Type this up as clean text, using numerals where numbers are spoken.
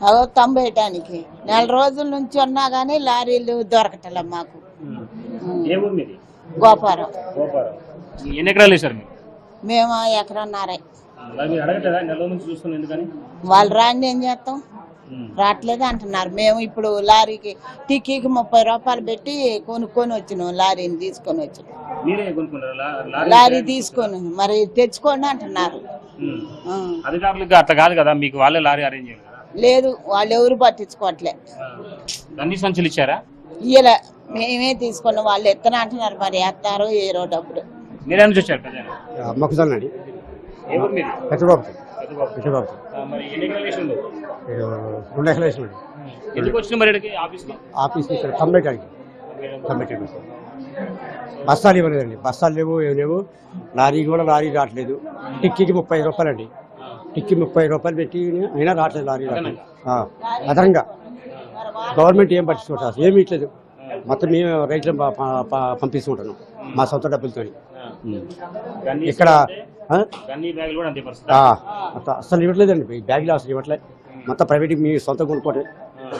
అదో తంబేయటానికి నెల రోజుల నుంచి ఉన్నా గానీ లారీలు దొరకటలే మాకు. గోపారం. ఎన్ని ఎకరాలు వేశారు మీరు? మేము ఎకరన్నారే. మీరు అడగట్లేదా నెల రోజుల నుంచి చూస్తున్నాం ఎందుకని? వాళ్ళు రాండి ఏం చేస్తాం, రావట్లేదు అంటున్నారు. మేము ఇప్పుడు లారీకి టిక్కీకి 30 రూపాయలు పెట్టి కొనుక్కొని వచ్చినాం. లారీని తీసుకొని వచ్చినాం. మీరే కొనుక్కున్నారా? లారీ తీసుకొని మరి తెచ్చుకోండి అంటున్నారు. అధికారులకు అట్లా కాదు కదా, మీకు వాళ్ళే లారీ అరేంజ్ చేయాలి కదా? లేదు, వాళ్ళు ఎవరు పట్టించుకోవట్లే. అన్ని సంచులు ఇచ్చారా? ఇయ్యలే, మేమే తీసుకున్నాం. వాళ్ళు ఎత్తన అంటున్నారు, మరి ఎత్తారో ఏరో డబ్బులు. మీరే నుంచి వచ్చారు? మొక్కజొన్నడి మరి ఎన్ని ఎకరాలు వేసిండు? 2 ఎకరాలు వేసినాడు. ఎందుకు వచ్చిన మరి ఆఫీస్కి ఇక్కడ కంబెట్టానికి బస్తాలు ఇవ్వలేదండి. బస్తాలు లేవు, ఏం లేవు. లారీకి కూడా లారీ రావట్లేదు. టిక్కీకి 30 రూపాయలు అండి. టిక్కీ 30 రూపాయలు పెట్టి అయినా రావట్లేదు. లారీ రావట్లేదు. అదనంగా గవర్నమెంట్ ఏం పట్టించుకుంటారు, అసలు ఏమి ఇట్లేదు. మొత్తం మేము రైతులు పంపిస్తుంటాను మా సొంత డబ్బులతో. ఇక్కడ అసలు ఇవ్వట్లేదండి. బ్యాగులు అసలు ఇవ్వట్లేదు. మొత్తం ప్రైవేట్కి మీ సొంత కొనుక్కోవట్లేదు.